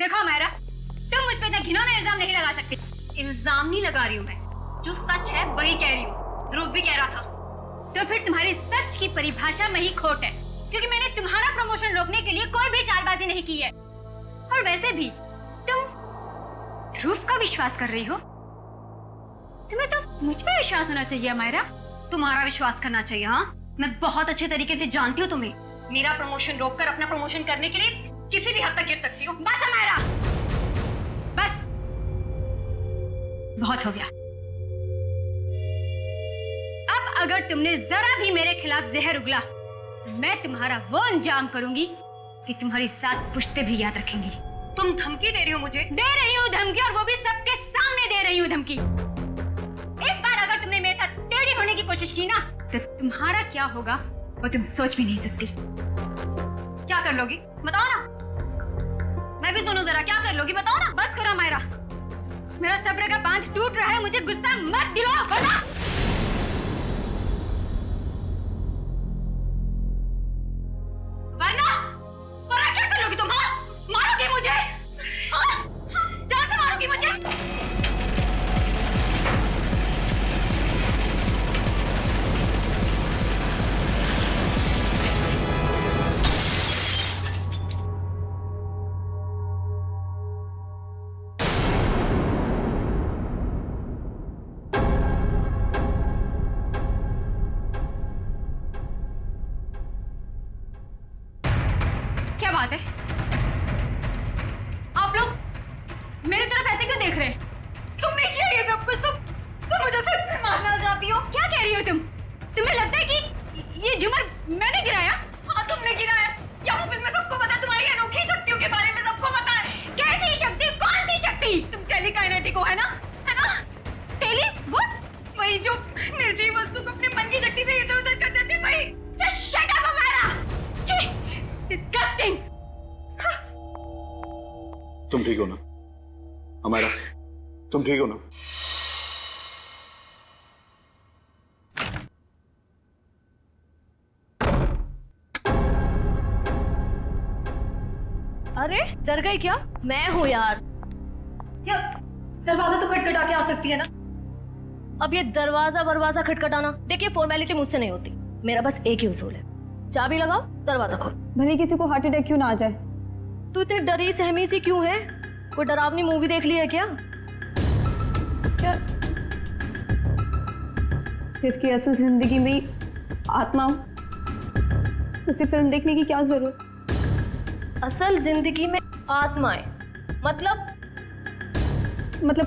देखो मेरा, तुम मुझ पे इतना घिनौना इल्जाम नहीं लगा सकती। इल्जाम नहीं लगा रही हूँ मैं, जो सच है वही कह रही हूँ। ध्रुव भी कह रहा था। तो फिर तुम्हारी सच की परिभाषा में ही खोट है, क्योंकि मैंने तुम्हारा प्रमोशन रोकने के लिए कोई भी चालबाजी नहीं की है। और वैसे भी तुम ध्रुव का विश्वास कर रही हो। तुम्हें तो मुझ पे विश्वास होना चाहिए मायरा। तुम्हारा विश्वास करना चाहिए। हाँ, मैं बहुत अच्छे तरीके से जानती हूँ तुम्हें। मेरा प्रमोशन रोककर अपना प्रमोशन करने के लिए किसी भी हद तक गिर सकती हो। बस मायरा, बस बहुत हो गया। अब अगर तुमने जरा भी मेरे खिलाफ जहर उगला, मैं तुम्हारा वो अंजाम करूंगी कि तुम्हारी 7 पुश्तें भी याद रखेंगी। तुम धमकी दे रही हो मुझे? दे रही हूँ धमकी, और वो भी सबके सामने दे रही हूँ धमकी। इस बार अगर तुमने मेरे साथ टेढ़ी होने की कोशिश की ना, तो तुम्हारा क्या होगा वो तुम सोच भी नहीं सकती। क्या कर लोगी बताओ ना। मैं भी सुनूं जरा, क्या कर लोगी बताओ ना। बस करो मायरा, मेरा सब्र का बांध टूट रहा है। मुझे गुस्सा मत दिलाओ, वरना वरना क्या कर लोगी तुम? हाँ, मारोगी मुझे? हाँ, जान से मारोगी मुझे? क्या बात है? आप लोग मेरी तरफ ऐसे क्यों देख रहे हैं? तुमने किया ये सब कुछ? तुम मुझे सिर्फ पे मारना चाहती हो? क्या कह रही हो तुम? तुम्हें लगता है कि ये झूमर मैंने गिराया? हाँ, तुमने गिराया। या वो फिल्म में सबको पता है, तुम्हारी अनोखी शक्तियों के बारे में सबको पता है। कैसी शक्ति? कौन सी शक्ति? तुम टेलीकाइनेटिक हो, है ना? है ना? टेली व्हाट? वही जो निर्जीव वस्तु को अपने मन की शक्ति से इधर उधर कर देते, वही। Just shut up, अमारा! छी! Disgusting! तुम ठीक हो ना हमारा? तुम ठीक हो ना? अरे डर गई क्या? मैं हूँ यार। क्या दरवाजा तो खटखटा के आ सकती है ना? अब ये दरवाजा खटखटाना, देखिए फॉर्मेलिटी मुझसे नहीं होती। मेरा बस एक ही उसूल है, चाबी लगाओ, दरवाजा खोलो। भले किसी को हार्ट अटैक क्यों ना आ जाए। तू इतनी डरी सहमी सी क्यों है? कोई डरावनी मूवी देख ली है क्या? क्या जिसकी असल जिंदगी में ही आत्मा हो, उसे फिल्म देखने की क्या जरूरत? असल जिंदगी में आत्माएं मतलब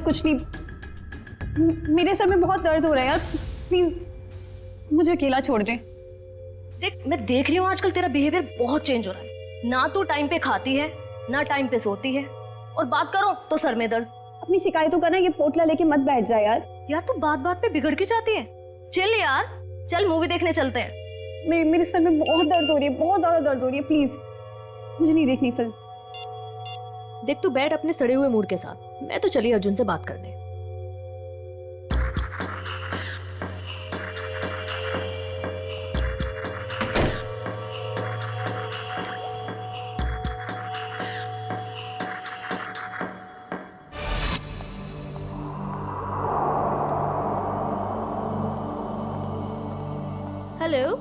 कुछ नहीं। मेरे सर में बहुत दर्द हो रहा है यार, प्लीज मुझे अकेला छोड़ दे। देख, मैं देख रही हूँ आजकल तेरा बिहेवियर बहुत चेंज हो रहा है। ना तू टाइम पे खाती है, ना टाइम पे सोती है, और बात करो तो सर में दर्द। अपनी शिकायतों का ना ये पोटला लेके मत बैठ जा यार। यार तू बात बात पे बिगड़ के जाती है। चल यार, चल मूवी देखने चलते हैं। मेरे सर में बहुत दर्द हो रही है, बहुत ज्यादा दर्द हो रही है। प्लीज मुझे नहीं देखनी फिल्म। देख तू बैठ अपने सड़े हुए मूड के साथ, मैं तो चली अर्जुन से बात करने। हेलो।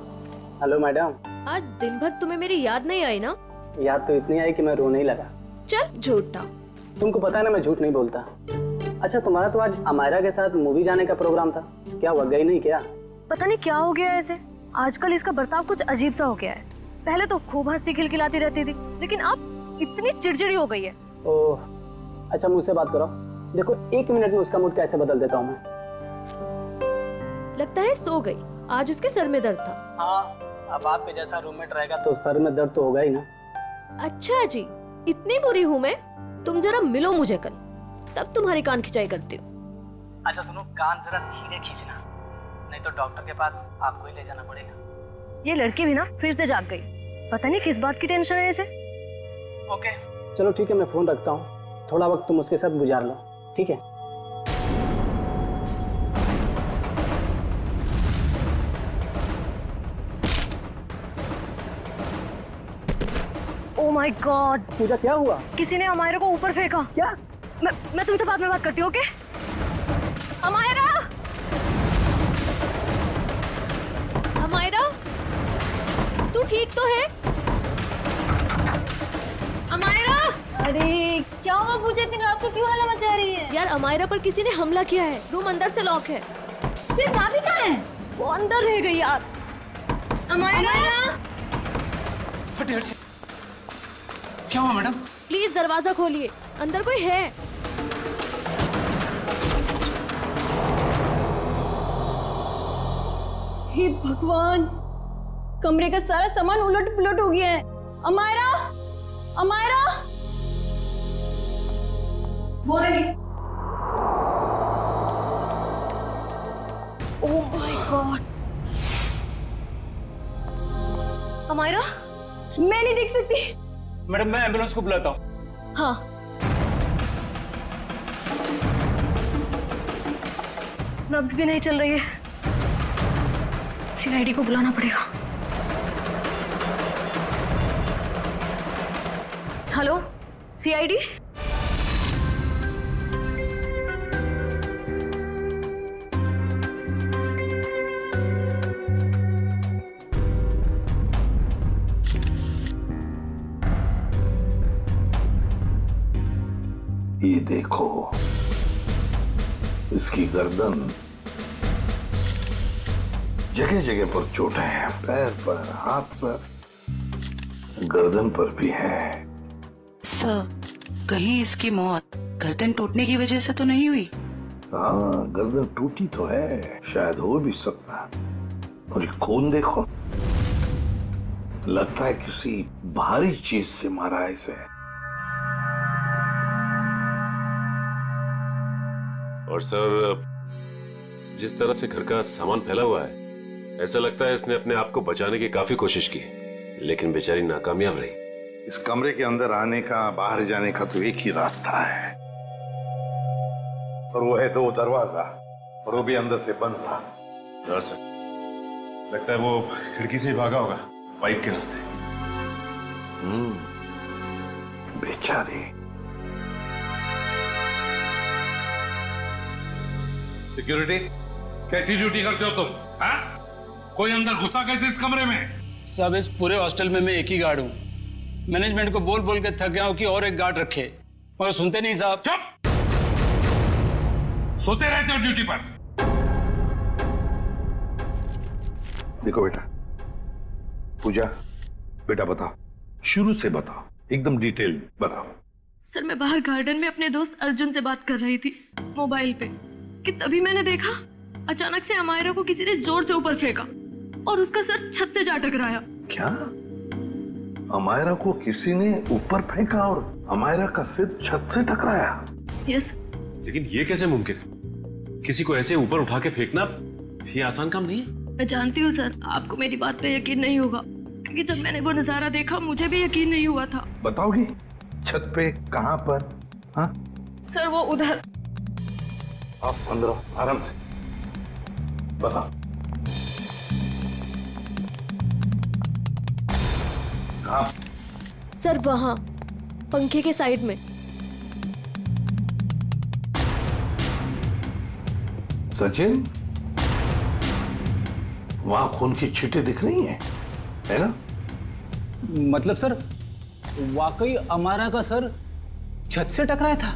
Hello madam. आज दिन भर तुम्हें मेरी याद नहीं आई ना? याद तो इतनी आई कि मैं रोने ही लगा। चल झूठा। तुमको पता है ना मैं झूठ नहीं बोलता। अच्छा, तुम्हारा तो आज अमायरा के साथ मूवी जाने का प्रोग्राम था, क्या हुआ, गई नहीं क्या? पता नहीं क्या हो गया है ऐसे, आजकल इसका बर्ताव कुछ अजीब सा हो गया है। पहले तो खूब हंसती खिलखिलाती रहती थी, लेकिन अब इतनी चिड़चिड़ी हो गई है। ओह, अच्छा मुझसे बात करो। देखो 1 मिनट में उसका मूड कैसे बदल देता हूँ मैं। लगता है सो गई, आज उसके सर में दर्द था। हाँ, अब आपके जैसा रूममेट रहेगा तो सर में दर्द तो होगा ही ना। अच्छा जी, इतनी बुरी हूँ मैं? तुम जरा मिलो मुझे कल, तब तुम्हारी कान खिंचाई करती हूँ। अच्छा सुनो, कान जरा धीरे खींचना, नहीं तो डॉक्टर के पास आपको ही ले जाना पड़ेगा। ये लड़की भी ना फिर से जाग गई, पता नहीं किस बात की टेंशन है इसे। ओके चलो ठीक है, मैं फोन रखता हूँ, थोड़ा वक्त तुम उसके साथ गुजार लो, ठीक है? ओ माय गॉड, पूजा क्या हुआ? किसी ने अमायरा को ऊपर फेंका। क्या? मैं तुमसे बाद में बात करती हूँ, ओके? अमायरा, अमायरा, तू ठीक तो है? अमायरा! अरे क्या हुआ पूजा, इतनी रात को क्यों हल्ला मचा रही है? यार अमायरा पर किसी ने हमला किया है, रूम अंदर से लॉक है। ये चाबी कहाँ है? वो अंदर रह गई यार। अमायरा! हटे हटे, क्या हुआ मैडम? प्लीज दरवाजा खोलिए, अंदर कोई है। हे भगवान, कमरे का सारा सामान उलट पुलट हो गया है। अमायरा, अमायरा, वो रही। Oh my god, Amayra? मैं नहीं देख सकती। मैडम मैं एम्बुलेंस को बुलाता हूँ। हाँ, नब्ज भी नहीं चल रही है, सीआईडी को बुलाना पड़ेगा। Hello CID? ये देखो, इसकी गर्दन, जगह जगह पर चोटें हैं, पैर पर, हाथ पर, गर्दन पर भी है। सर, कहीं इसकी मौत गर्दन टूटने की वजह से तो नहीं हुई? हाँ, गर्दन टूटी तो है, शायद हो भी सकता है। और ये खून देखो, लगता है किसी भारी चीज से मारा है इसे। और सर, जिस तरह से घर का सामान फैला हुआ है, ऐसा लगता है इसने अपने आप को बचाने की काफी कोशिश की, लेकिन बेचारी नाकामयाब रही। इस कमरे के अंदर आने का, बाहर जाने का तो एक ही रास्ता है, और वो है दो दरवाजा, और वो भी अंदर से बंद था। हाँ सर, लगता है वो खिड़की से ही भागा होगा, पाइप के रास्ते। बेचारी। सिक्योरिटी, कैसी ड्यूटी करते हो तुम? हाँ? कोई अंदर घुसा कैसे इस कमरे में? सब इस पूरे हॉस्टल में मैं एक ही गार्ड हूँ। मैनेजमेंट को बोल बोल के थक गया हूँ कि और एक गार्ड रखे, मगर सुनते नहीं साहब। चुप! सोते रहते हो ड्यूटी पर। देखो बेटा, पूजा, बेटा बताओ, शुरू से बताओ, एकदम डिटेल बताओ। सर, मैं बाहर गार्डन में अपने दोस्त अर्जुन से बात कर रही थी मोबाइल पे, कि तभी मैंने देखा अचानक से अमायरा को किसी ने जोर से ऊपर फेंका और उसका सर छत से जा टकराया। क्या? अमायरा को किसी ने ऊपर फेंका और अमायरा का सिर छत से टकराया? यस। लेकिन ये कैसे मुमकिन है? किसी को ऐसे ऊपर उठा के फेंकना ये आसान काम नहीं है। मैं जानती हूँ सर, आपको मेरी बात पे यकीन नहीं होगा, क्योंकि जब मैंने वो नजारा देखा मुझे भी यकीन नहीं हुआ था। बताओगी छत पे कहाँ पर? हाँ सर, वो उधर। आप अंदर आराम से बताओ। कहाँ? सर वहाँ पंखे के साइड में। सचिन, वहां खून की छींटें दिख रही हैं, है ना? मतलब सर, वाकई अमायरा का सर छत से टकराया था?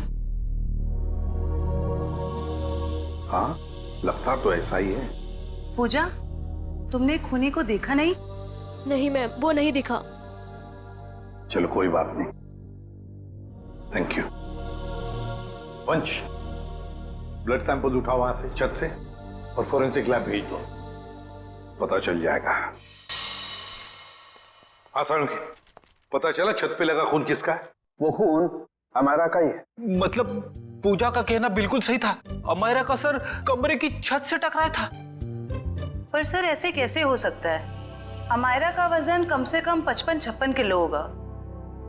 हाँ, लगता तो ऐसा ही है। पूजा, तुमने खूनी को देखा नहीं? नहीं मैम, वो नहीं दिखा। चलो कोई बात नहीं, थैंक यू। वंश, ब्लड सैंपल उठाओ वहां से, छत से, और फोरेंसिक लैब भेज दो, पता चल जाएगा। आसान की पता चला छत पे लगा खून किसका है? वो खून अमायरा का ही है। मतलब पूजा का कहना बिल्कुल सही था, अमायरा का सर कमरे की छत से टकराया था। पर सर ऐसे कैसे हो सकता है? अमायरा का वजन कम से कम 55-56 किलो होगा।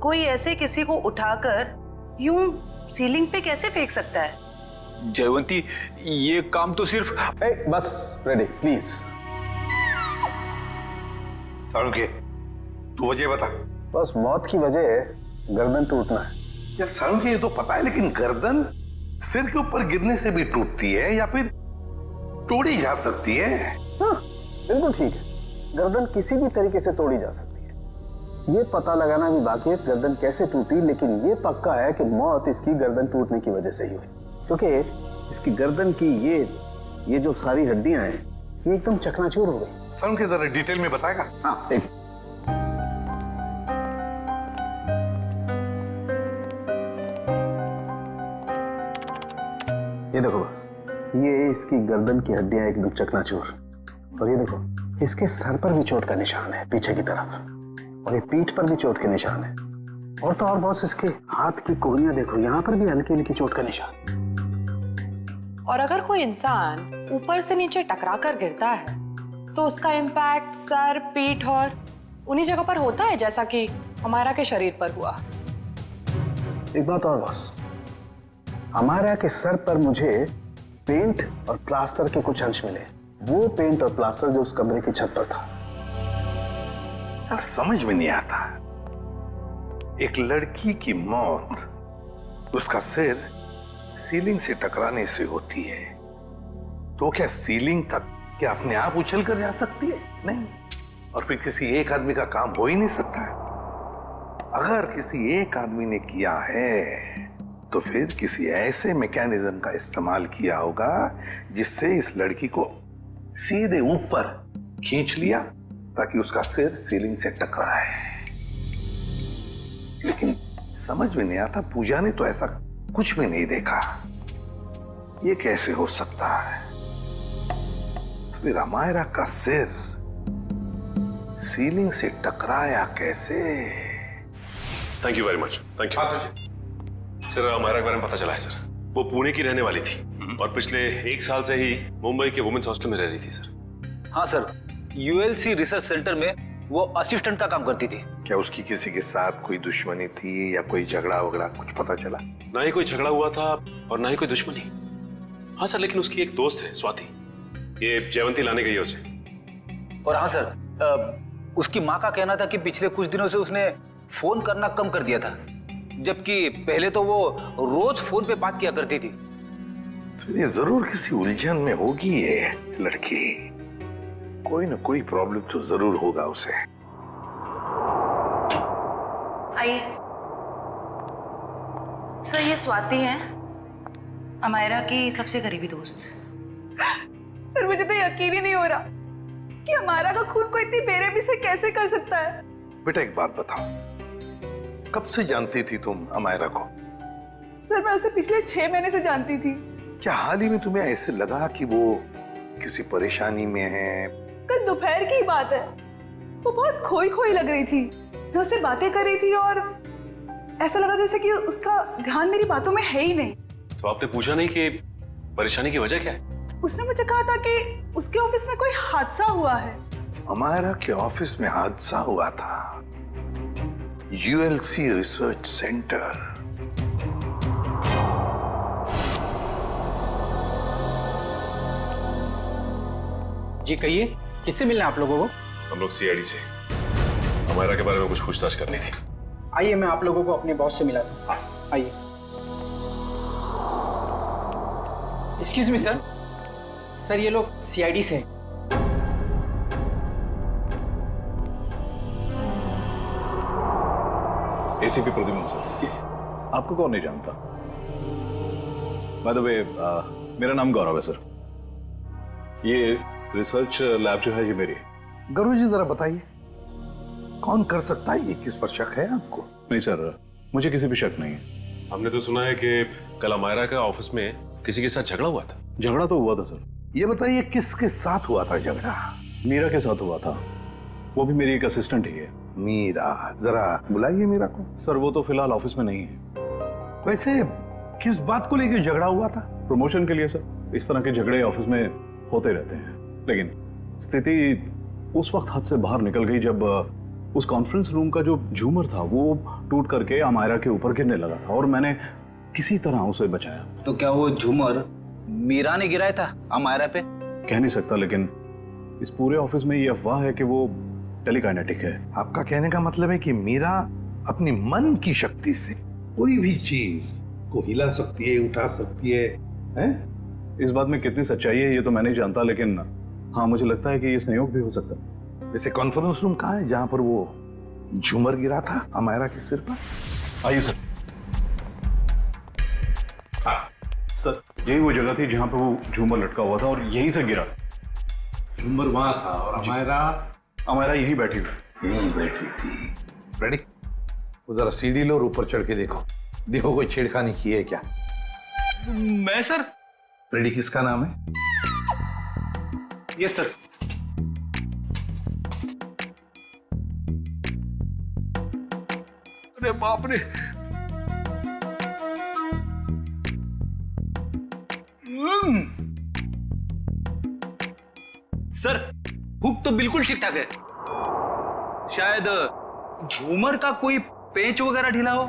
कोई ऐसे किसी को उठाकर यूं सीलिंग पे कैसे फेंक सकता है? जयवंती, ये काम तो सिर्फ बस रेडी प्लीज। सारुण के, तू वजह बता, बस मौत की वजह गर्दन टूटना है। यार सर के ये तो पता है, लेकिन गर्दन सिर के ऊपर गिरने से भी टूटती है या फिर तोड़ी जा सकती है? हाँ, बिल्कुल ठीक है। गर्दन किसी भी तरीके से तोड़ी जा सकती है। ये पता लगाना भी बाकी है गर्दन कैसे टूटी, लेकिन ये पक्का है कि मौत इसकी गर्दन टूटने की वजह से ही हुई, क्योंकि इसकी गर्दन की ये जो सारी हड्डियां हैं ये एकदम चकनाचूर हो गई। सर के जरा डिटेल में बताएगा? हाँ, एक ये देखो बस, ये इसकी गर्दन की हड्डियां एकदम चकनाचूर, और ये देखो इसके सर पर भी चोट का निशान है पीछे की तरफ, और ये पीठ पर भी चोट के निशान है, और तो और बॉस इसके हाथ की कोहनियां देखो, यहाँ पर भी हल्की हल्की चोट का निशान। और अगर कोई इंसान ऊपर से नीचे टकरा कर गिरता है तो उसका इम्पैक्ट सर, पीठ और उन्हीं जगह पर होता है जैसा कि हमारा के शरीर पर हुआ। एक बात और बॉस, हमारा के सर पर मुझे पेंट और प्लास्टर के कुछ अंश मिले, वो पेंट और प्लास्टर जो उस कमरे की छत पर था। यार समझ में नहीं आता, एक लड़की की मौत उसका सिर सीलिंग से टकराने से होती है, तो क्या सीलिंग तक क्या अपने आप उछल कर जा सकती है? नहीं। और फिर किसी एक आदमी का काम हो ही नहीं सकता है। अगर किसी एक आदमी ने किया है तो फिर किसी ऐसे मैकेनिज्म का इस्तेमाल किया होगा जिससे इस लड़की को सीधे ऊपर खींच लिया ताकि उसका सिर सीलिंग से टकराए। लेकिन समझ में नहीं आता, पूजा ने तो ऐसा कुछ भी नहीं देखा। ये कैसे हो सकता है? तो फिर अमायरा का सिर सीलिंग से टकराया कैसे? Thank you very much. Thank you sir. Amayra के बारे में पता चला है सर, वो पुणे की रहने वाली थी और पिछले 1 साल से ही मुंबई के वुमेन्स हॉस्टल में रह रही थी सर। हाँ सर, यूएलसी रिसर्च सेंटर में वो असिस्टेंट का काम करती थी। क्या उसकी किसी के साथ कोई दुश्मनी थी या कोई झगड़ा वगड़ा कुछ पता चला? ना ही कोई झगड़ा हुआ था और ना ही कोई दुश्मनी। हाँ सर, लेकिन उसकी एक दोस्त है स्वाति, ये जयवंती लाने गई है उसे। और हाँ सर, उसकी माँ का कहना था कि पिछले कुछ दिनों से उसने फोन करना कम कर दिया था, जबकि पहले तो वो रोज फोन पे बात किया करती थी। तो ये जरूर किसी उलझन में होगी ये लड़की, कोई ना कोई प्रॉब्लम तो जरूर होगा उसे। आइए सर, ये स्वाति हैं, अमायरा की सबसे करीबी दोस्त। सर मुझे तो यकीन ही नहीं हो रहा कि हमारा का खून को इतनी बेरहमी से कैसे कर सकता है। बेटा एक बात बताओ, कब से जानती थी तुम अमायरा को? सर मैं उसे पिछले 6 महीने से जानती थी। क्या हाल ही में तुम्हें ऐसे लगा कि वो किसी परेशानी में है? कल दोपहर की बात है, वो बहुत खोई खोई लग रही थी। मैं उससे बातें कर रही थी और ऐसा लगा जैसे कि उसका ध्यान मेरी बातों में है ही नहीं। तो आपने पूछा नहीं कि परेशानी की वजह क्या है? उसने मुझे कहा था कि उसके ऑफिस में कोई हादसा हुआ है। अमायरा के ऑफिस में हादसा हुआ था? ULC research centre. जी कहिए, किससे मिलना है आप लोगों को? हम लोग सीआईडी से अमायरा के बारे में कुछ पूछताछ करनी थी। आइए मैं आप लोगों को अपने बॉस से मिला दूं। आइए। एक्सक्यूज मी सर, सर ये लोग सीआईडी से। ACP Pradyumn sir. आपको कौन नहीं जानता? बाय द वे, मेरा नाम गौरव है सर। ये रिसर्च लैब जो है ये मेरी है। गौरव जी जरा बताइए, कौन कर सकता है ये? किस पर शक है आपको? नहीं सर, मुझे किसी भी शक नहीं है। हमने तो सुना है कि कल अमायरा का ऑफिस में किसी के साथ झगड़ा हुआ था। झगड़ा तो हुआ था सर। ये बताइए किसके साथ हुआ था झगड़ा? मीरा के साथ हुआ था, वो भी मेरी एक असिस्टेंट ही है। मीरा, जरा बुलाइए मीरा को। सर वो तो फिलहाल ऑफिस में नहीं है। वैसे किस बात को लेकर झगड़ा हुआ था? प्रमोशन के लिए सर। इस तरह के झगड़े ऑफिस में होते रहते हैं, लेकिन स्थिति उस वक्त हाथ से बाहर निकल गई जब उस कॉन्फ्रेंस रूम का जो झूमर था वो टूट करके अमायरा के ऊपर गिरने लगा था और मैंने किसी तरह उसे बचाया। तो क्या वो झूमर मीरा ने गिराया था अमायरा पे? कह नहीं सकता, लेकिन इस पूरे ऑफिस में ये अफवाह है कि वो टेलीकाइनेटिक है। आपका कहने का मतलब है कि मीरा अपनी मन की शक्ति से कोई भी चीज को हिला सकती है, उठा सकती है, हैं? इस बात में कितनी सच्चाई है ये तो मैं नहीं जानता, लेकिन हाँ मुझे लगता है कि ये संयोग भी हो सकता है। वैसे कॉन्फ्रेंस रूम कहाँ है जहां पर वो झूमर गिरा था अमायरा के सिर पर? आइए सर। हाँ सर, यही वो जगह थी जहां पर वो झूमर लटका हुआ था और यहीं से गिरा। झूमर वहां था और अमायरा यहीं बैठी थी। रेडी? वो जरा सीढ़ी लो और ऊपर चढ़ के देखो, देखो कोई छेड़खानी की है क्या। मैं सर? रेडी किसका नाम है? Yes sir. अरे बाप रे, सर हुक तो बिल्कुल ठीक ठाक है, शायद झूमर का कोई पेंच वगैरह ढीला हो।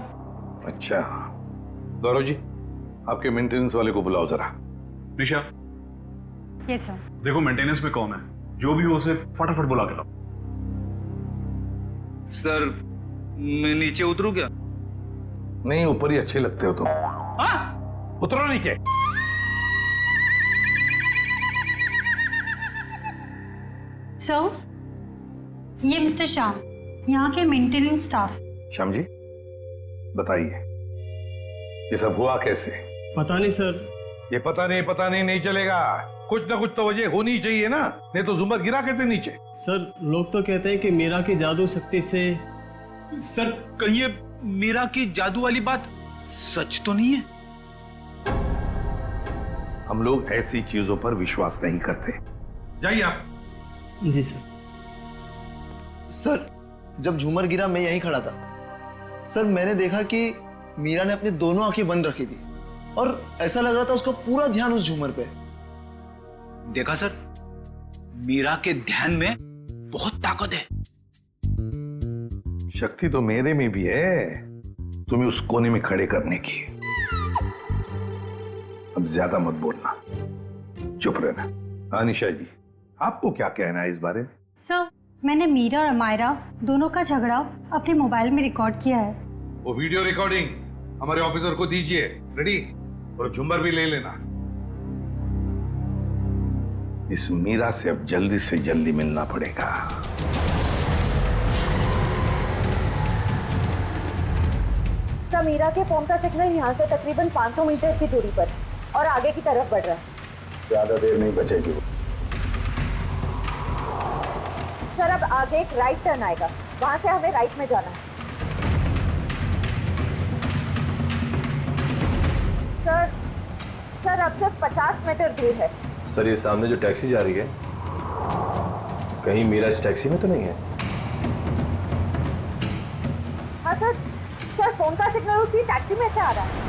अच्छा गौरव जी, आपके मेंटेनेंस वाले को बुलाओ जरा। निशा, यस सर। देखो मेंटेनेंस में कौन है, जो भी हो उसे फटाफट बुला के लाओ। सर मैं नीचे उतरूं क्या? नहीं, ऊपर ही अच्छे लगते हो तुम। हाँ? उतरो नीचे। सर, ये मिस्टर श्याम, यहाँ के मेंटेनेंस स्टाफ। श्याम जी बताइए, ये सब हुआ कैसे? पता नहीं सर। ये पता नहीं नहीं चलेगा, कुछ ना कुछ तो वजह होनी चाहिए ना, नहीं तो झूमर गिरा कैसे नीचे? सर लोग तो कहते हैं कि मीरा की जादू शक्ति से। सर कहिए, मीरा की जादू वाली बात सच तो नहीं है? हम लोग ऐसी चीजों पर विश्वास नहीं करते। जाइए आप। जी सर। सर जब झूमर गिरा मैं यहीं खड़ा था सर, मैंने देखा कि मीरा ने अपनी दोनों आंखें बंद रखी थी और ऐसा लग रहा था उसका पूरा ध्यान उस झूमर पे। देखा सर, मीरा के ध्यान में बहुत ताकत है। शक्ति तो मेरे में भी है, तुम्हें उस कोने में खड़े करने की। अब ज्यादा मत बोलना, चुप रहना। अनिशा जी, आपको क्या कहना है इस बारे में? सर, मैंने मीरा और अमायरा दोनों का झगड़ा अपने मोबाइल में रिकॉर्ड किया है। वो वीडियो रिकॉर्डिंग हमारे ऑफिसर को दीजिए। रेडी? और झुम्बर भी ले लेना। इस मीरा से अब जल्दी से जल्दी मिलना पड़ेगा। सर, मीरा के फोन का सिग्नल यहाँ से तकरीबन 500 मीटर की दूरी पर है और आगे की तरफ बढ़ रहा है। ज्यादा देर नहीं बचेगी। सर अब आगे एक राइट टर्न आएगा, वहां से हमें राइट में जाना है। सर अब सिर्फ 50 मीटर दूर है। सर ये सामने जो टैक्सी जा रही है, कहीं मीरा इस टैक्सी में तो नहीं है? हाँ सर फोन का सिग्नल उसी टैक्सी में से आ रहा है।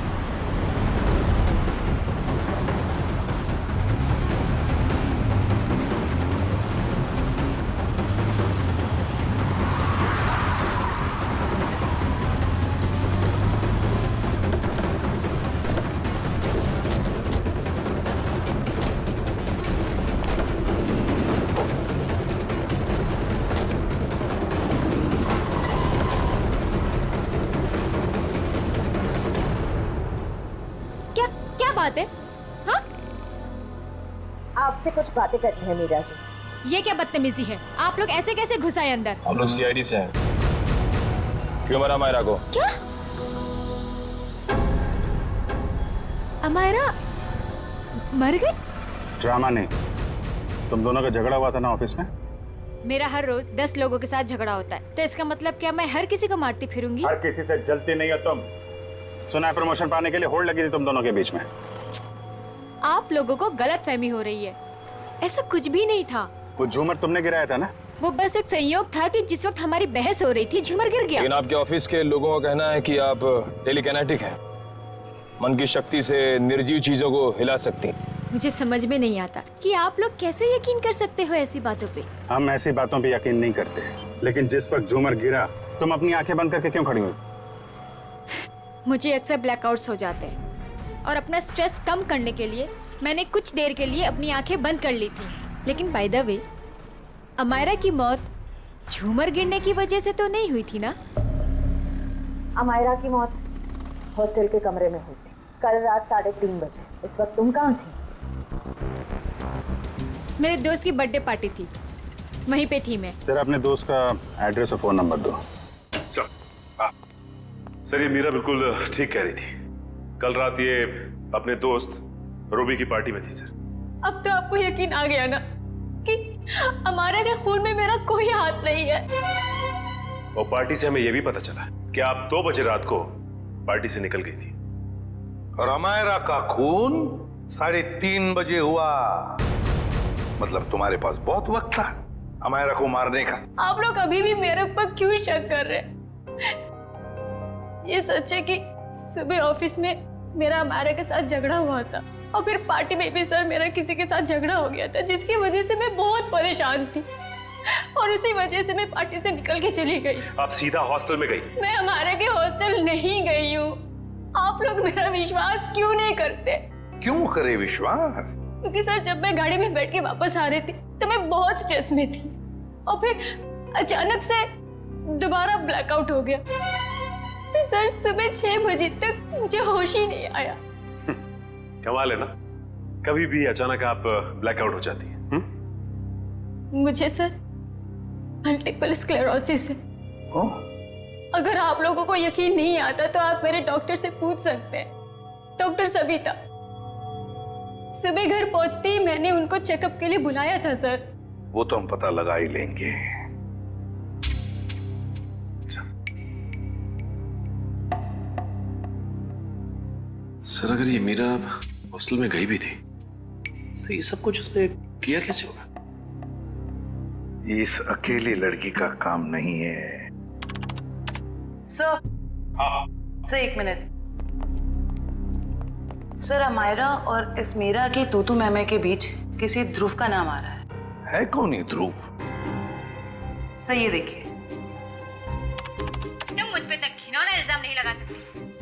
बात है? हाँ? आपसे कुछ बातें करनी है मीरा जी। ये क्या बदतमीजी है? आप लोग ऐसे कैसे घुस आए अंदर? हम लोग सीआईडी से हैं। क्यों मरा अमायरा को? क्या? अमायरा मर गई? ड्रामा नहीं, तुम दोनों का झगड़ा हुआ था ना ऑफिस में? मेरा हर रोज 10 लोगों के साथ झगड़ा होता है, तो इसका मतलब क्या मैं हर किसी को मारती फिरूंगी? हर किसी से जलती नहीं हो तुम। सुना है प्रमोशन पाने के लिए होड़ लगी थी तुम दोनों के बीच में। आप लोगों को गलतफहमी हो रही है, ऐसा कुछ भी नहीं था। वो झूमर तुमने गिराया था ना? वो बस एक संयोग था कि जिस वक्त हमारी बहस हो रही थी झूमर गिर गया। लेकिन आपके ऑफिस के लोगों का कहना है कि आप टेलीकाइनेटिक हैं, मन की शक्ति से निर्जीव चीजों को हिला सकती। मुझे समझ में नहीं आता कि आप लोग कैसे यकीन कर सकते हो ऐसी बातों पे। हम ऐसी बातों पे यकीन नहीं करते, लेकिन जिस वक्त झूमर गिरा तुम अपनी आंखें बंद करके क्यों खड़ी हुई? मुझे अक्सर ब्लैकआउट्स हो जाते हैं और अपना स्ट्रेस कम करने के लिए मैंने कुछ देर के लिए अपनी आंखें बंद कर ली थी। लेकिन बाय द वे, अमायरा की मौत झूमर गिरने की वजह से तो नहीं हुई थी ना? अमायरा की मौत हॉस्टल के कमरे में हुई थी कल रात 3:30 बजे। इस वक्त तुम कहाँ थी? मेरे दोस्त की बर्थडे पार्टी थी, वहीं पे थी मैं। सर अपने दोस्त का एड्रेस और फोन नंबर दो। सर ये मीरा बिल्कुल ठीक कह रही थी। कल रात ये अपने दोस्त रूबी की पार्टी में थी सर। अब तो आपको यकीन आ गया ना कि अमायरा के खून में मेरा कोई हाथ नहीं है। और पार्टी से हमें यह भी पता चला कि आप 2 बजे रात को पार्टी से निकल गई थी। और अमायरा का खून 3:30 बजे हुआ। मतलब तुम्हारे पास बहुत वक्त था अमायरा को मारने का। आप लोग अभी भी मेरे ऊपर क्यों शक कर रहे हैं? ये सच है कि सुबह ऑफिस में मेरा अमायरा के साथ झगड़ा हुआ था और फिर पार्टी में भी सर मेरा किसी के साथ झगड़ा हो गया था, जिसकी वजह से मैं बहुत परेशान थी और उसी वजह से मैं पार्टी से निकल के चली गई। आप सीधा हॉस्टल में गई? मैं अमायरा के हॉस्टल नहीं गई हूँ। आप लोग मेरा विश्वास क्यों नहीं करते? क्यों करे विश्वास? क्योंकि सर जब मैं गाड़ी में बैठ के वापस आ रही थी तो मैं बहुत स्ट्रेस में थी और फिर अचानक से दोबारा ब्लैकआउट हो गया। फिर सर सुबह 6 बजे तक मुझे होश ही नहीं आया। कमाल है ना, कभी भी अचानक आप ब्लैकआउट हो जाती है। मुझे सर मल्टीपल स्क्लेरोसिस है। अगर आप लोगों को यकीन नहीं आता तो आप मेरे डॉक्टर से पूछ सकते हैं, डॉक्टर सविता। सुबह घर पहुंचते ही मैंने उनको चेकअप के लिए बुलाया था सर। वो तो हम पता लगा ही लेंगे। सर अगर ये मीरा हॉस्टल में गई भी थी तो ये सब कुछ उसने किया कैसे होगा? इस अकेली लड़की का काम नहीं है। Sir sir 1 minute. Sir Amayra और इस मीरा की तूतू मैमे के बीच किसी ध्रुव का नाम आ रहा है कौन ये ध्रुव? सर ये देखिए। तुम मुझ पे तक घिनौना इल्जाम नहीं लगा सकती।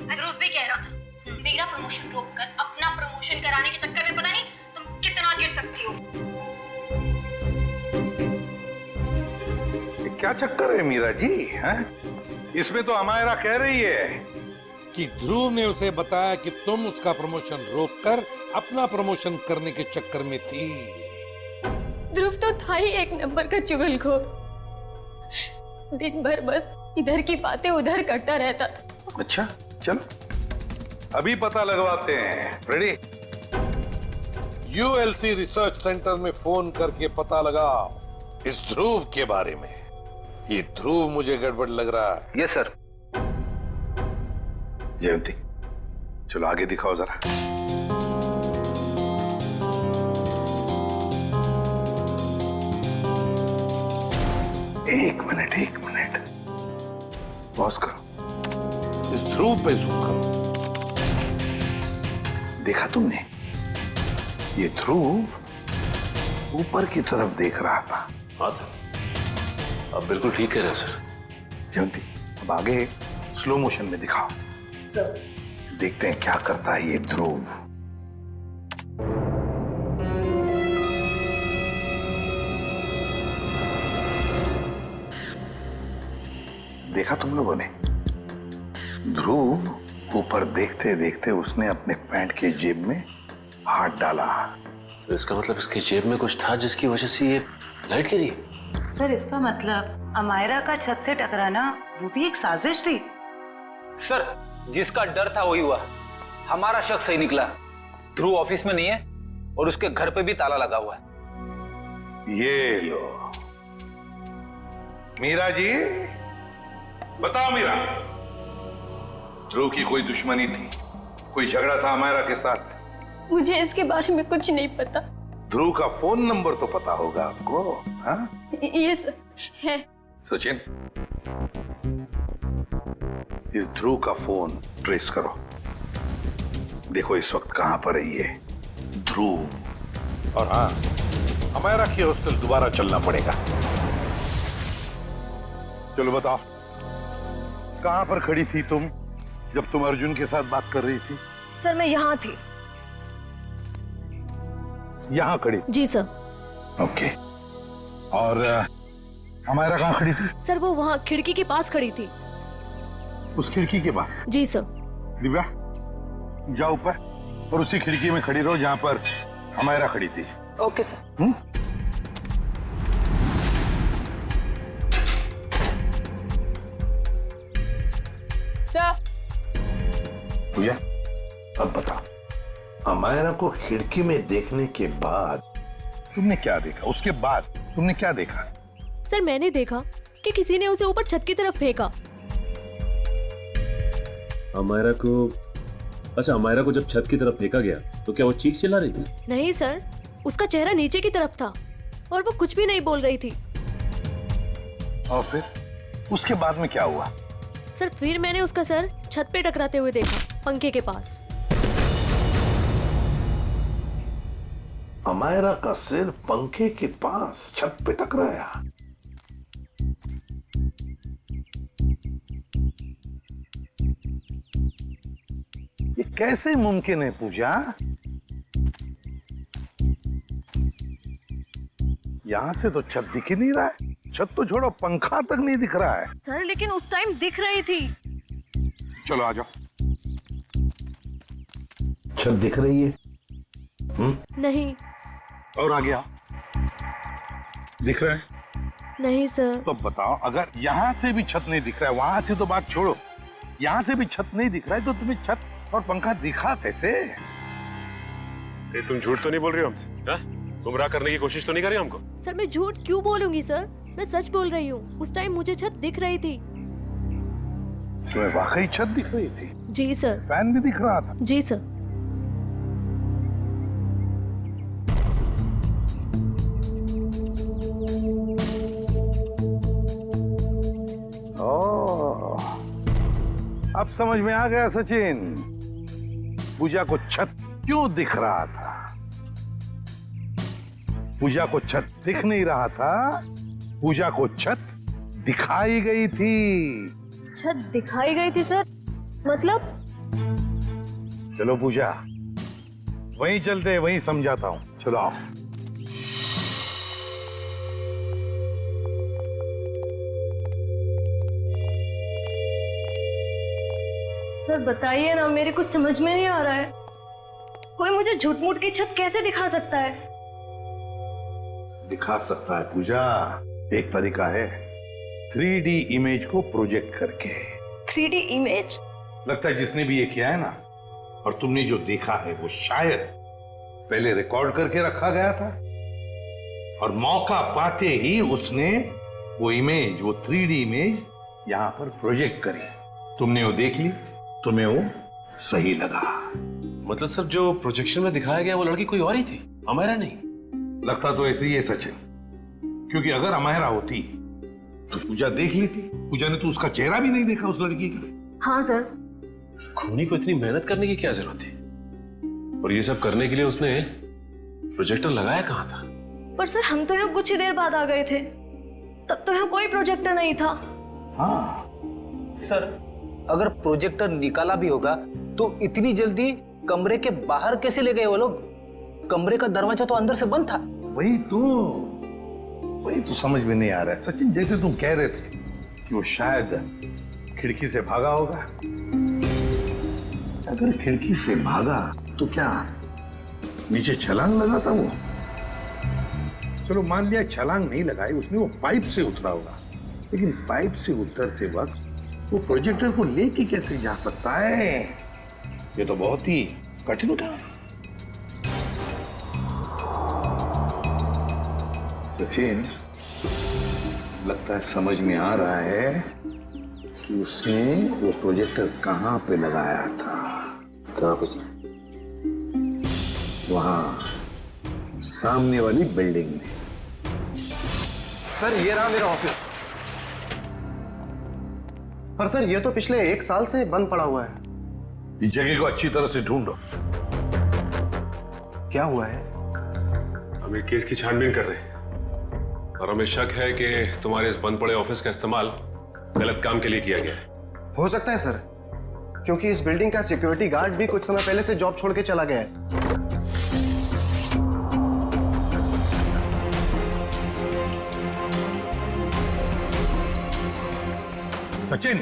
ध्रुव भी कह रहा था मेरा प्रमोशन रोककर अपना प्रमोशन कराने के चक्कर में पता नहीं तुम कितना गिर सकती हो। ये क्या चक्कर है मीरा जी? हैं? इसमें तो अमायरा कह रही है कि ध्रुव ने उसे बताया कि तुम उसका प्रमोशन रोककर अपना प्रमोशन करने के चक्कर में थी। ध्रुव तो था ही एक नंबर का चुगलखोर। दिन भर बस इधर की बातें उधर करता रहता था। अच्छा चलो अभी पता लगवाते हैं। रेडी? यूएलसी रिसर्च सेंटर में फोन करके पता लगा इस ध्रुव के बारे में। ये ध्रुव मुझे गड़बड़ लग रहा है। Yes sir. जयंती चलो आगे दिखाओ जरा। एक मिनट पॉज करो। इस ध्रुव पे जूम करो। देखा तुमने? ये ध्रुव ऊपर की तरफ देख रहा था। हाँ सर, आप बिल्कुल ठीक कह रहे हो सर। जयंती अब आगे स्लो मोशन में दिखाओ। सर देखते हैं क्या करता है ये ध्रुव। देखा तुम लोगों ने? ध्रुव ऊपर देखते देखते उसने अपने पैंट के जेब में हाथ डाला। तो इसका मतलब इसकी जेब में कुछ था जिसकी वजह से ये लाइट गिरी। सर इसका मतलब अमायरा का छत से टकराना वो भी एक साजिश थी। सर जिसका डर था वही हुआ। हमारा शक सही निकला। ध्रुव ऑफिस में नहीं है और उसके घर पे भी ताला लगा हुआ है। ये लो मीरा जी, बताओ मीरा, ध्रुव की कोई दुश्मनी थी? कोई झगड़ा था अमायरा के साथ? मुझे इसके बारे में कुछ नहीं पता। ध्रुव का फोन नंबर तो पता होगा आपको? हाँ? ये है। सचिन इस ध्रुव का फोन ट्रेस करो। देखो इस वक्त कहां पर है ये ध्रुव। और हाँ, अमायरा की हॉस्टल दोबारा चलना पड़ेगा। चलो बताओ कहां पर खड़ी थी तुम जब तुम अर्जुन के साथ बात कर रही थी? सर मैं यहाँ थी। यहां खड़ी? जी सर। ओके। और हमारा कहाँ खड़ी थी? सर वो वहाँ खिड़की के पास खड़ी थी। उस खिड़की के पास? जी सर। दिव्या जाओ ऊपर और उसी खिड़की में खड़ी रहो जहाँ पर हमारा खड़ी थी। Okay sir. सर पूजा, अब बता, अमायरा को खिड़की में देखने के बाद तुमने क्या देखा? उसके बाद तुमने क्या देखा? सर मैंने देखा कि किसी ने उसे ऊपर छत की तरफ फेंका। अमायरा को, अच्छा अमायरा को जब छत की तरफ फेंका गया तो क्या वो चीख चिल्ला रही थी? नहीं सर, उसका चेहरा नीचे की तरफ था और वो कुछ भी नहीं बोल रही थी। और फिर उसके बाद में क्या हुआ? सर फिर मैंने उसका सर छत पे टकराते हुए देखा, पंखे के पास। अमायरा का सिर पंखे के पास छत पे टकराया। ये कैसे मुमकिन है पूजा? यहाँ से तो छत दिख ही नहीं रहा है। छत तो छोड़ो, पंखा तक नहीं दिख रहा है। सर लेकिन उस टाइम दिख रही थी। चलो आ जाओ। छत दिख रही है? नहीं। और आ गया? दिख रहा है? नहीं सर। तो बताओ, अगर यहाँ से भी छत नहीं दिख रहा है, वहां से तो बात छोड़ो, यहाँ से भी छत नहीं दिख रहा है, तो तुम्हें छत और पंखा दिखा कैसे? तुम झूठ तो नहीं बोल रही हो हमसे? गुमराह करने की कोशिश तो नहीं कर रही हमको? सर मैं झूठ क्यों बोलूंगी सर, मैं सच बोल रही हूँ। उस टाइम मुझे छत दिख रही थी। तुम्हें वाकई छत दिख रही थी? जी सर। फैन भी दिख रहा था? जी सर। अब समझ में आ गया सचिन, पूजा को छत क्यों दिख रहा था। पूजा को छत दिख नहीं रहा था, पूजा को छत दिखाई गई थी। छत दिखाई गई थी सर? मतलब? चलो पूजा, वहीं चलते, वहीं समझाता हूं। चलो आओ। सर बताइए ना, मेरे कुछ समझ में नहीं आ रहा है। कोई मुझे झूठ मूठ की छत कैसे दिखा सकता है? दिखा सकता है पूजा, एक तरीका है, 3D इमेज को प्रोजेक्ट करके। 3D image? लगता है जिसने भी ये किया है ना, और तुमने जो देखा है वो शायद पहले रिकॉर्ड करके रखा गया था, और मौका पाते ही उसने वो इमेज, वो 3D इमेज यहां पर प्रोजेक्ट करी। तुमने वो देख ली, तुम्हें वो सही लगा। मतलब सर जो प्रोजेक्शन में दिखाया गया वो लड़की कोई और ही थी, अमायरा नहीं? लगता तो ऐसे ही है सचिन, क्योंकि अगर अमायरा होती तो पूजा देख लेती। पूजा ने तो उसका चेहरा भी नहीं देखा उस लड़की का। हाँ सर। खूनी को इतनी मेहनत करने की क्या जरूरत थी? और ये सब करने के लिए उसने प्रोजेक्टर लगाया कहाँ था? पर सर हम तो यहाँ कुछ ही देर बाद आ गए थे, तब तो यहाँ कोई प्रोजेक्टर नहीं था। हाँ सर, अगर प्रोजेक्टर निकाला भी होगा तो इतनी जल्दी कमरे के बाहर कैसे ले गए वो लोग? कमरे का दरवाजा तो अंदर से बंद था। वही तो समझ में नहीं आ रहा है सचिन। जैसे तुम कह रहे थे कि वो शायद खिड़की से भागा होगा, अगर खिड़की से भागा तो क्या नीचे छलांग लगा था वो? चलो मान लिया छलांग नहीं लगाई उसने, वो पाइप से उतरा होगा, लेकिन पाइप से उतरते वक्त वो प्रोजेक्टर को लेके कैसे जा सकता है? ये तो बहुत ही कठिन काम। सचिन, लगता है समझ में आ रहा है कि उसने वो प्रोजेक्टर कहां पे लगाया था। कहां पे सर? वहां सामने वाली बिल्डिंग में। सर ये रहा मेरा ऑफिस। पर सर ये तो पिछले 1 साल से बंद पड़ा हुआ है। इस जगह को अच्छी तरह से ढूंढो। क्या हुआ है? हम एक केस की छानबीन कर रहे हैं और हमें शक है कि तुम्हारे इस बंद पड़े ऑफिस का इस्तेमाल गलत काम के लिए किया गया है। हो सकता है सर, क्योंकि इस बिल्डिंग का सिक्योरिटी गार्ड भी कुछ समय पहले से जॉब छोड़ के चला गया है। सचिन,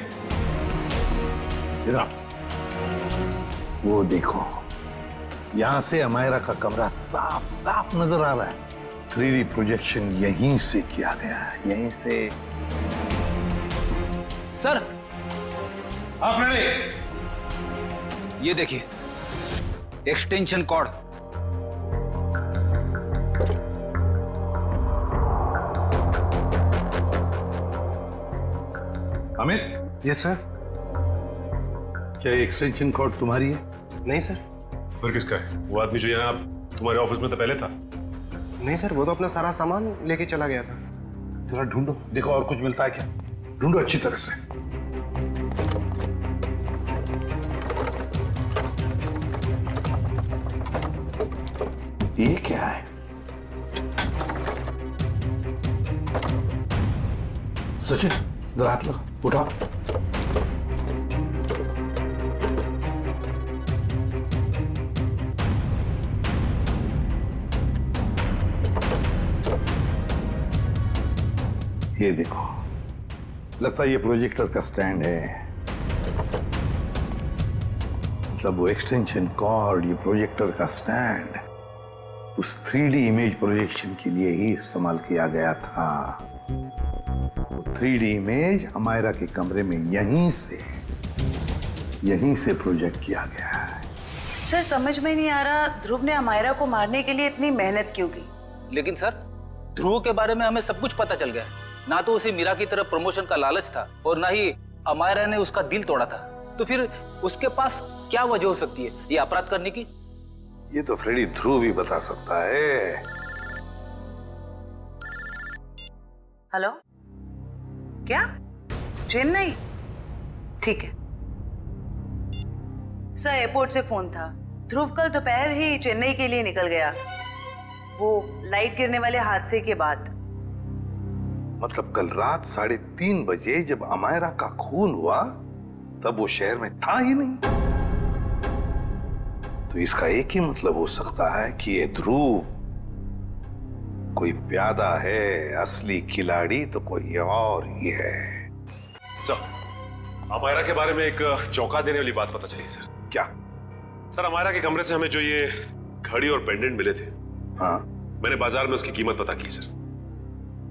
इधर वो देखो, यहां से अमायरा का कमरा साफ साफ नजर आ रहा है। 3D प्रोजेक्शन यहीं से किया गया है, यहीं से। सर, आप रेडी? ये देखिए, extension cord. Amit. Yes sir. क्या ये एक्सटेंशन कॉर्ड तुम्हारी है? नहीं सर। फिर किसका है? वो आदमी जो यहाँ तुम्हारे ऑफिस में तो पहले था। नहीं सर, वो तो अपना सारा सामान लेके चला गया था। जरा ढूंढो, देखो और कुछ मिलता है क्या। ढूंढो अच्छी तरह से। ये क्या है? सचिन, जरा हाथ लगा, उठाओ। ये देखो, लगता है ये प्रोजेक्टर का स्टैंड है। मतलब वो एक्सटेंशन कॉर्ड, ये प्रोजेक्टर का स्टैंड उस 3D इमेज प्रोजेक्शन के लिए ही इस्तेमाल किया गया था। वो 3D इमेज अमायरा के कमरे में यहीं से प्रोजेक्ट किया गया है। सर समझ में नहीं आ रहा, ध्रुव ने अमायरा को मारने के लिए इतनी मेहनत क्यों की? लेकिन सर, ध्रुव के बारे में हमें सब कुछ पता चल गया। ना तो उसे मीरा की तरफ प्रमोशन का लालच था और ना ही अमायरा ने उसका दिल तोड़ा था। तो फिर उसके पास क्या वजह हो सकती है ये अपराध करने की? ये तो फ्रेडी ध्रुव ही बता सकता है। हेलो, क्या? चेन्नई? ठीक है सर, एयरपोर्ट से फोन था। ध्रुव कल दोपहर ही चेन्नई के लिए निकल गया, वो लाइट गिरने वाले हादसे के बाद। मतलब कल रात 3:30 बजे जब अमायरा का खून हुआ तब वो शहर में था ही नहीं। तो इसका एक ही मतलब हो सकता है कि ये ध्रुव कोई प्यादा है, असली खिलाड़ी तो कोई और ही है। सर, अमायरा के बारे में एक चौंका देने वाली बात पता चली है सर। क्या? सर, अमायरा के कमरे से हमें जो ये घड़ी और पेंडेंट मिले थे, हाँ, मैंने बाजार में उसकी कीमत पता की सर।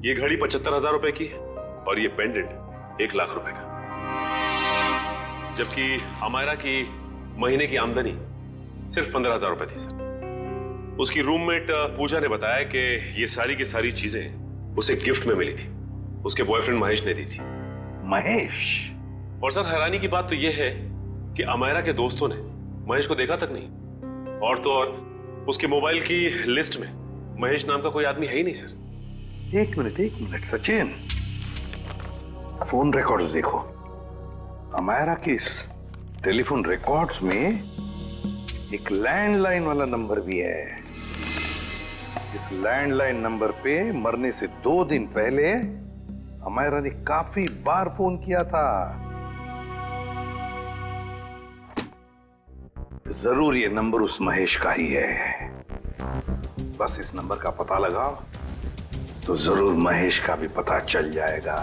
ये घड़ी 75,000 रुपए की है और ये पेंडेंट 1 लाख रुपए का। जबकि अमायरा की महीने की आमदनी सिर्फ 15,000 रुपए थी सर। उसकी रूममेट पूजा ने बताया कि ये सारी की सारी चीजें उसे गिफ्ट में मिली थी, उसके बॉयफ्रेंड महेश ने दी थी। महेश? और सर, हैरानी की बात तो यह है कि अमायरा के दोस्तों ने महेश को देखा तक नहीं। और तो और उसके मोबाइल की लिस्ट में महेश नाम का कोई आदमी है ही नहीं सर। एक मिनट सचिन, फोन रिकॉर्ड्स देखो। अमायरा के इस टेलीफोन रिकॉर्ड्स में एक लैंडलाइन वाला नंबर भी है। इस लैंडलाइन नंबर पे मरने से 2 दिन पहले अमायरा ने काफी बार फोन किया था। जरूर ये नंबर उस महेश का ही है। बस इस नंबर का पता लगाओ तो जरूर महेश का भी पता चल जाएगा।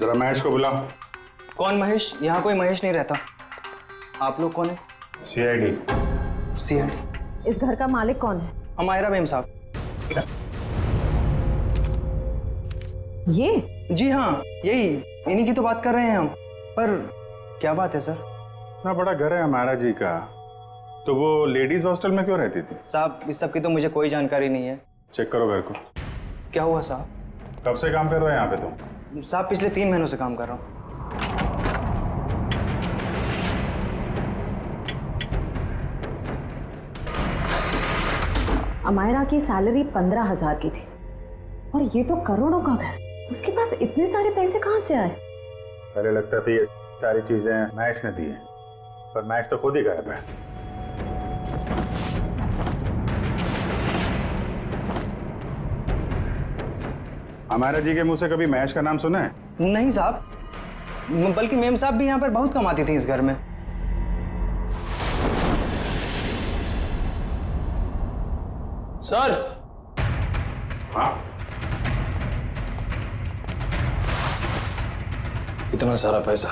जरा महेश को बुलाओ। कौन महेश? यहाँ कोई महेश नहीं रहता। आप लोग कौन है? CID। CID? इस घर का मालिक कौन है? अमायरा मेम साहब। ये? जी हाँ, यही, इन्हीं की तो बात कर रहे हैं हम। पर क्या बात है सर? इतना बड़ा घर है अमायरा जी का, तो वो लेडीज हॉस्टल में क्यों रहती थी? साहब, इस सब की तो मुझे कोई जानकारी नहीं है। चेक करो घर को। क्या हुआ साहब? कब से काम कर रहे हो यहाँ पे तुम? साहब, पिछले 3 महीनों से काम कर रहा हूँ। अमायरा की सैलरी 15,000 की थी और ये तो करोड़ों का घर। उसके पास इतने सारे पैसे कहाँ से आए? पहले लगता था ये सारी चीजें महेश ने दी हैं, पर महेश तो खुद ही गायब है। अमायरा जी के मुंह से कभी महेश का नाम सुना है? नहीं साहब, बल्कि मेम साहब भी यहाँ पर बहुत कमाती थी इस घर में। सर, हाँ, इतना सारा पैसा,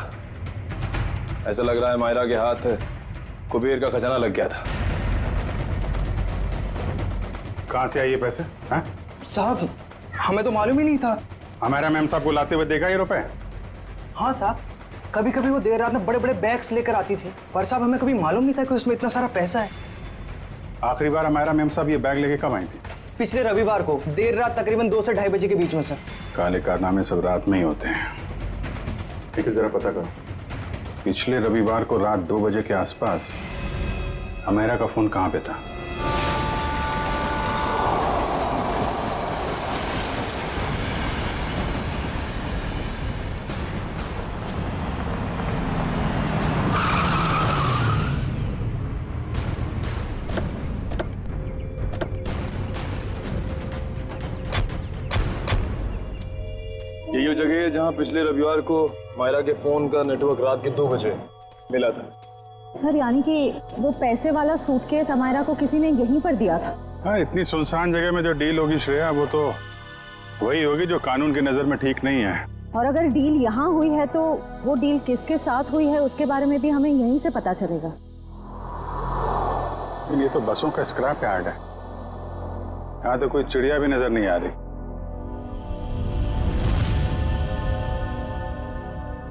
ऐसा लग रहा है मायरा के हाथ कुबेर का खजाना लग गया था। कहाँ से आए ये पैसे? हैं? साहब हमें तो मालूम ही नहीं था। हमारा मैम साहब को लाते हुए देखा ये रुपए? हाँ साहब, कभी कभी वो देर रात में बड़े बड़े बैग्स लेकर आती थी, पर साहब हमें कभी मालूम नहीं था कि उसमें इतना सारा पैसा है। आखिरी बार हमारा मैम साहब ये बैग लेके कब आई थी? पिछले रविवार को देर रात तकरीबन 2 से 2:30 बजे के बीच में सर। काले कारनामे सब रात में ही होते हैं। ठीक है, जरा पता करो पिछले रविवार को रात 2 बजे के आसपास अमेरा का फोन कहाँ पे था? यही वो जगह है जहाँ पिछले रविवार को मायरा के फोन का नेटवर्क रात के 2 बजे मिला था। सर यानी कि वो पैसे वाला सूटकेस अमायरा को किसी ने यहीं पर दिया था? हाँ, इतनी सुनसान जगह में जो डील होगी श्रेया, वो तो वही होगी जो कानून की नजर में ठीक नहीं है। और अगर डील यहाँ हुई है तो वो डील किसके साथ हुई है उसके बारे में भी हमें यहीं से पता चलेगा। ये तो बसों का स्क्रैप यार्ड है, यहाँ तो कोई चिड़िया भी नजर नहीं आ रही।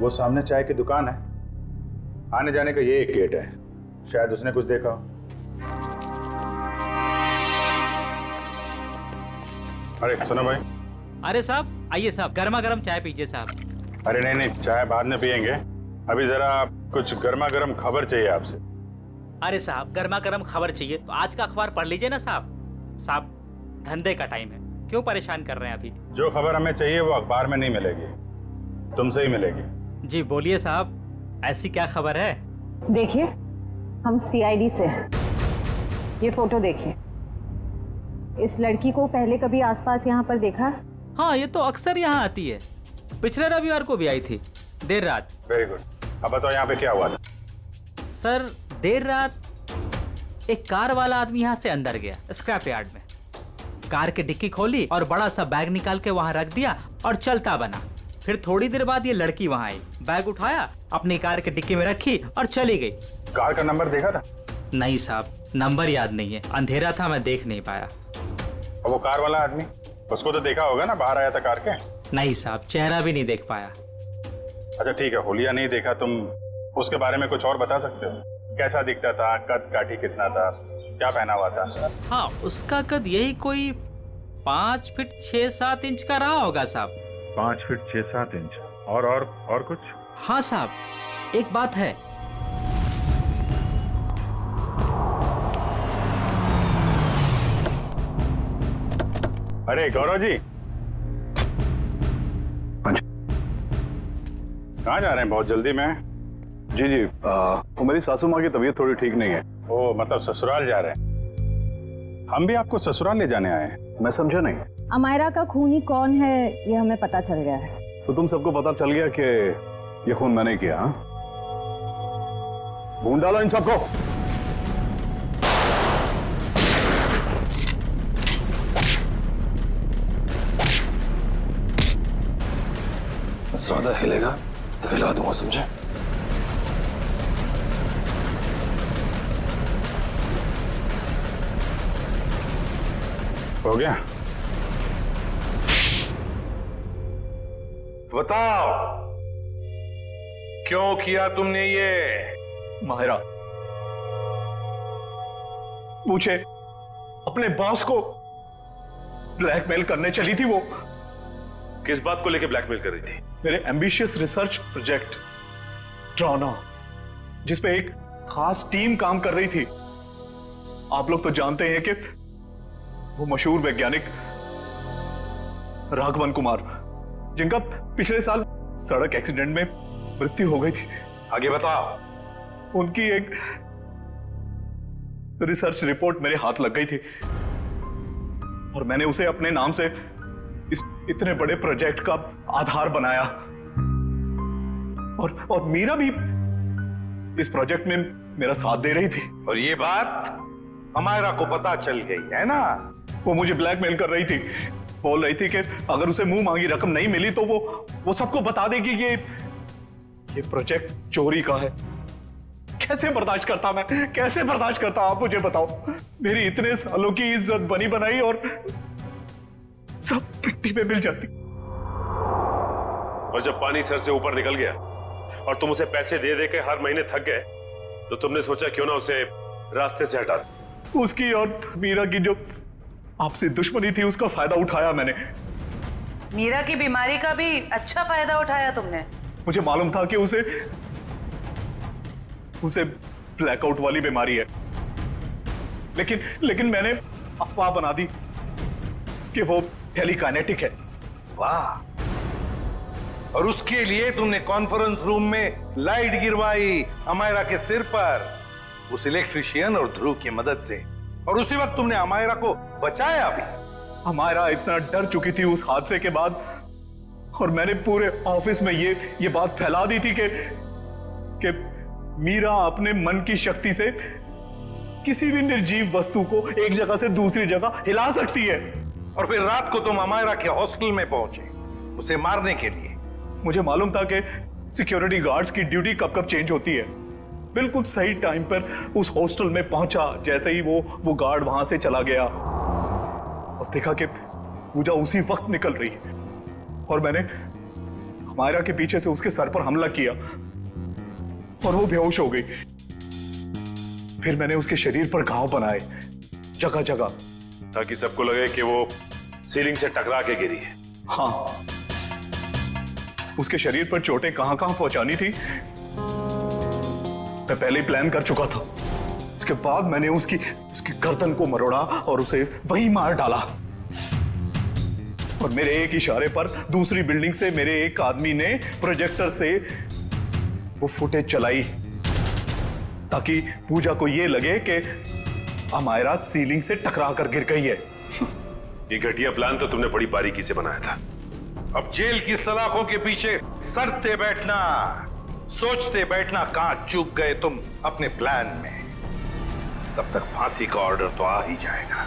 वो सामने चाय की दुकान है, आने जाने का ये एक गेट है, शायद उसने कुछ देखा हो। अरे सुनो भाई। अरे साहब आइए साहब, गर्मा गर्म चाय पीजिए साहब। अरे नहीं नहीं, चाय बाद में पियेंगे, अभी जरा कुछ गर्मा गर्म खबर चाहिए आपसे। अरे साहब गर्मा गर्म खबर चाहिए तो आज का अखबार पढ़ लीजिए ना साहब। साहब धंधे का टाइम है, क्यों परेशान कर रहे हैं अभी? जो खबर हमें चाहिए वो अखबार में नहीं मिलेगी, तुमसे ही मिलेगी। जी बोलिए साहब, ऐसी क्या खबर है? देखिए हम CID से हैं। ये फोटो देखिए, इस लड़की को पहले कभी आसपास यहाँ पर देखा है? हाँ ये तो अक्सर यहाँ आती है, पिछले रविवार को भी आई थी देर रात। वेरी गुड, अब बताओ यहाँ पे क्या हुआ था? सर देर रात एक कार वाला आदमी यहाँ से अंदर गया स्क्रैप यार्ड में, कार की डिक्की खोली और बड़ा सा बैग निकाल के वहाँ रख दिया और चलता बना। फिर थोड़ी देर बाद ये लड़की वहाँ आई, बैग उठाया, अपनी कार की डिक्की में रखी और चली गई। कार का नंबर देखा था? नहीं साहब, नंबर याद नहीं है, अंधेरा था, मैं देख नहीं पाया। और वो कार वाला आदमी, उसको तो देखा होगा ना, बाहर आया था कार के? नहीं साहब, चेहरा भी नहीं देख पाया। अच्छा ठीक है, होलिया नहीं देखा, तुम उसके बारे में कुछ और बता सकते हो? कैसा दिखता था, कद काठी कितना था, क्या पहना हुआ था? हाँ उसका कद यही कोई 5 फीट 6-7 इंच का रहा होगा साहब। 5 फीट 6-7 इंच। और कुछ? हाँ साहब, एक बात है। अरे गौरव जी, कहाँ जा रहे हैं बहुत जल्दी में? जी वो मेरी सासू माँ की तबीयत थोड़ी ठीक नहीं है। ओ मतलब ससुराल जा रहे हैं? हम भी आपको ससुराल ले जाने आए हैं। मैं समझा नहीं। अमायरा का खूनी कौन है ये हमें पता चल गया है। तो तुम सबको पता चल गया कि ये खून मैंने किया? हाँ, ढूंढ डालो इन सबको। ज्यादा हिलेगा तो हिला दूंगा, समझे? हो गया? बताओ क्यों किया तुमने ये? माहिरा पूछे, अपने बॉस को ब्लैकमेल करने चली थी वो। किस बात को लेकर ब्लैकमेल कर रही थी? मेरे एम्बिशियस रिसर्च प्रोजेक्ट ड्रोना, जिसपे एक खास टीम काम कर रही थी। आप लोग तो जानते हैं कि वो मशहूर वैज्ञानिक राघवन कुमार, जिनका पिछले साल सड़क एक्सीडेंट में मृत्यु हो गई थी। आगे बताओ। उनकी एक रिसर्च रिपोर्ट मेरे हाथ लग गई थी और मैंने उसे अपने नाम से इस इतने बड़े प्रोजेक्ट का आधार बनाया। और मीरा भी इस प्रोजेक्ट में मेरा साथ दे रही थी। और ये बात अमायरा को पता चल गई है ना? वो मुझे ब्लैकमेल कर रही थी बोल रही थी कि अगर उसे मुंह मांगी रकम नहीं मिली तो वो सबको बता देगी कि ये प्रोजेक्ट चोरी का है। कैसे बर्दाश्त करता मैं, कैसे बर्दाश्त करता? आप मुझे बताओ। मेरी इतने सालों की इज्जत बनी बनाई और सब मिट्टी में मिल जाती। और जब पानी सर से ऊपर निकल गया और तुम उसे पैसे दे दे के हर महीने थक गए, तो तुमने सोचा क्यों ना उसे रास्ते से हटा दो। उसकी और मीरा की जो आपसे दुश्मनी थी उसका फायदा उठाया मैंने। मीरा की बीमारी का भी अच्छा फायदा उठाया तुमने। मुझे मालूम था कि उसे ब्लैकआउट वाली बीमारी है, लेकिन मैंने अफवाह बना दी कि वो टेलीकाइनेटिक है। वाह! और उसके लिए तुमने कॉन्फ्रेंस रूम में लाइट गिरवाई अमायरा के सिर पर, उस इलेक्ट्रिशियन और ध्रुव की मदद से, और उसी वक्त तुमने अमायरा को बचाया भी। अमायरा इतना डर चुकी थी उस हादसे के बाद, और मैंने पूरे ऑफिस में ये बात फैला दी थी कि मीरा अपने मन की शक्ति से किसी भी निर्जीव वस्तु को एक जगह से दूसरी जगह हिला सकती है। और फिर रात को तुम अमायरा के हॉस्टल में पहुंचे उसे मारने के लिए। मुझे मालूम था कि सिक्योरिटी गार्ड्स की ड्यूटी कब कब चेंज होती है। बिल्कुल सही टाइम पर उस हॉस्टल में पहुंचा। जैसे ही वो गार्ड वहां से चला गया और देखा कि पूजा उसी वक्त निकल रही है, और मैंने अमायरा के पीछे से उसके सर पर हमला किया और वो बेहोश हो गई। फिर मैंने उसके शरीर पर घाव बनाए जगह जगह, ताकि सबको लगे कि वो सीलिंग से टकरा के गिरी है। हाँ, उसके शरीर पर चोटें कहां कहां पहुंचानी थी मैं पहले ही प्लान कर चुका था। इसके बाद मैंने उसकी गर्दन को मरोड़ा और उसे वहीं मार डाला। और मेरे एक इशारे पर दूसरी बिल्डिंग से मेरे एक आदमी ने प्रोजेक्टर से वो फुटेज चलाई, ताकि पूजा को यह लगे कि अमायरा सीलिंग से टकरा कर गिर गई है। ये घटिया प्लान तो तुमने बड़ी बारीकी से बनाया था। अब जेल की सलाखों के पीछे सड़ते बैठना, सोचते बैठना कहां चूक गए तुम अपने प्लान में। तब तक फांसी का ऑर्डर तो आ ही जाएगा।